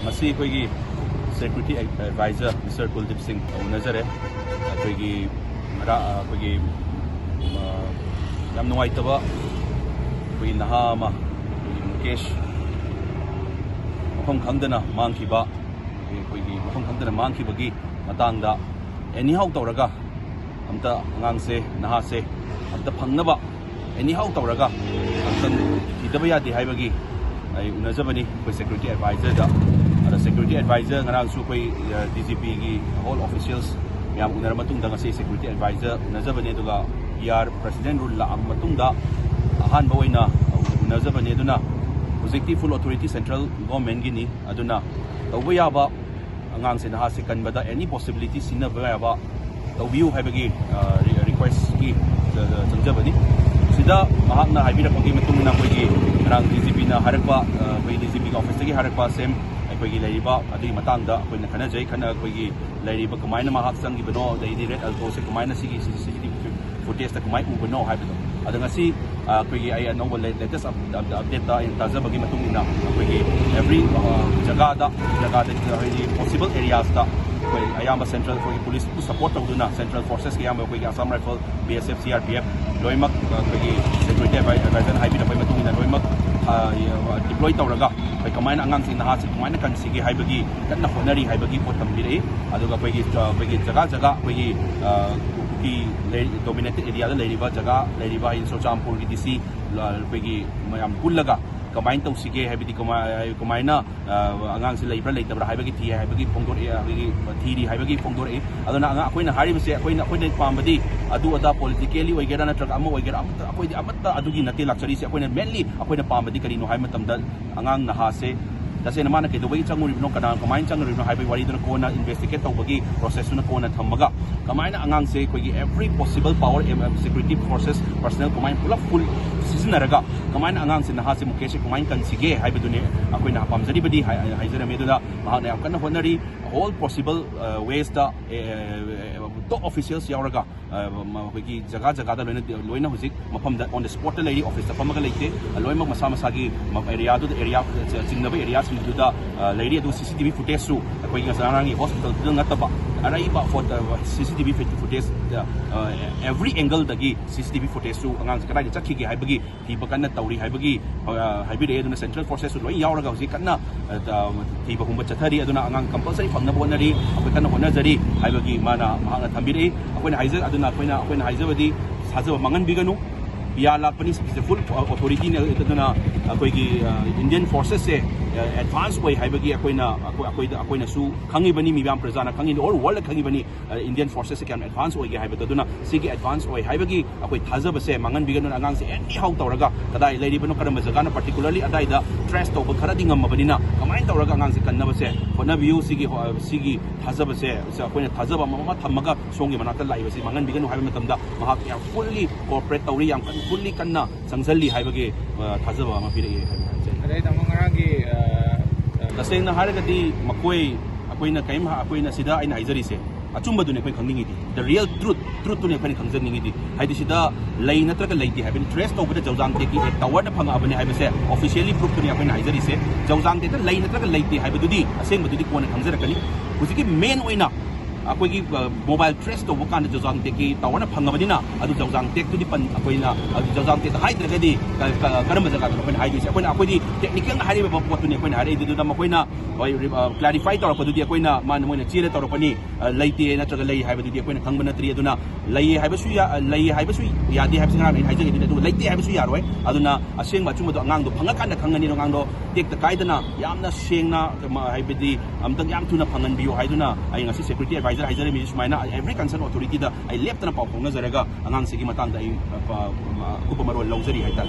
masi koigi security advisor Mr. Kuldeep Singh unajare koigi mara koigi yam nuai taba koigi nahama Mukesh mafam khangdana mangkhiba koigi mafam khangdana mangkhibagi matangda anyhow tawraga amta angang se naha se amta phangnaba anyhow tawraga amtan hidaba yadi haibagi ai unajabani koi security advisor da ada security advisor ngarang su koi DGP gi whole officials yam unar matung da ngasi security advisor unajabani duga PR president rule la matung da ahan bawaina unajabani duna objective full authority central government gi ni aduna tawba yaba angang se naha se kanbada any possibility sinnabiyu yaba tawbiu haibagi request ki changjabani sida mahakna haibirapagi matungna koigi rang DGP na harakpa koi DGP ka office gi harakpa sem koigi laiba adi matangda koina khana jai khana koigi laiba kamaina mahak sangi bano dai red alto se kamaina sigi CCTV footage ta kamai ubano haibado adanga si koigi ai anong latest update ta in tazabagi matungna koigi every jaga da possible areas ta koi ayamba central koi police to support tawduna central forces ki ayamba koi Assam Rifle BSF CRPF loimak koi security advisor haibi da koi matungina loimak deploy tawraga koi kamaina angang sing naha se kamaina kan sige haibagi kanna honari haibagi potam bire aduga koi jaga koi ki dominated area da leiriba jaga leiriba in Sochampur ki DC koi mayam pullaga kamain tau sige haibidi kamaina angang se leibra leitabra haibagi thi haibagi phongdor haibagi thiri haibagi phongdor aduna anga akoina hariba se akoina pambadi adu ada politically oigera na truck amo oigera akoi amatta adugi nate lakchari se akoina mainly akoina pambadi kari no hai matamda angang naha se dase na mana ke dubai changuri no kana kamain changuri no haibai wari duna kona investigate tawbagi process na kona thamaga kamaina angang se koigi every possible power security forces personnel kamain pula full sijinnaraga kamaina angang se naha se Mukesh kamain kan sige haibadune akoina pamjari badi haijara meduna mahana yam kana honari all possible ways da top officials yauraga koigi jaga da loina husik mafam da on the spot lady office da pamaga leite loima masa gi area chingnaba area da lady adu CCTV footage su koigi sarangi hospital da ngataba araiba for the CCTV footage every angle dagi CCTV footage su angang kadai chakhi gi haibagi thiba kanna tawri haibagi haibire aduna central forces su loi yauraga husik kanna thiba humba chathari aduna angang compulsory phangna bonari akoi kanna honajari haibagi mana mahana thambire akoina haiza aduna akoina haizabadi sajaba mangan biganu ya lakpani full authority ne aduna akoigi Indian forces se advance way haibagi akoina su khangi bani mi bam prajana khangi or world khangi bani Indian forces se kan advance way ge haibada aduna sigi advance way haibagi akoi thajaba se mangan biganu angang se anyhow tawraga kadai leiri bano karamba jaga na particularly adai da trash to khara dingam mabani na kamain tawraga angang se kannaba se honabiyu sigi thajaba se akoina thajaba mama thamaga songi manata laiba se mangan biganu haiba matamda mahak ya fully corporate tawri yang fully kanna sangzalli haibagi thajaba ma pire adai tamangaragi tasengna haragadi makoi akoina kaim akoina sida aina haijari se achumba dune koi khangningi di the real truth tune koi khangjaningi di haidi sida lai natraga laiti haibin trace to bada jawjang te ki tower na phanga abani haibase officially proof tune akoina haijari se jawjang te lai natraga laiti haibadudi asengba dudi kona khangjarakani hujiki main oina akoigi mobile trace to bukan jawjang te ki tower na phanga badina adu jawjang te tudi pan akoina adu jawjang te haidragadi karamba jaga to akoina haidi se akoina akoidi technical na hariba bapot tune akoina hari du na makoina clarify to rapodudi akoina man moina chile to rapani laiti natraga lai haibadudi akoina khangba natri aduna lai haibasu yadi haibsinga ai haijagi du laiti haibasu yaroi aduna asengba chuma do angang do phanga kan khangani no angang do tekta kaidana yamna sengna haibadi amtang yam thuna phangan biyo haiduna ai ngasi security advisor haijare mi sumaina every concerned authority da ai left na pau phongna zaraga angang sigi matang da ai upamaro laujari haita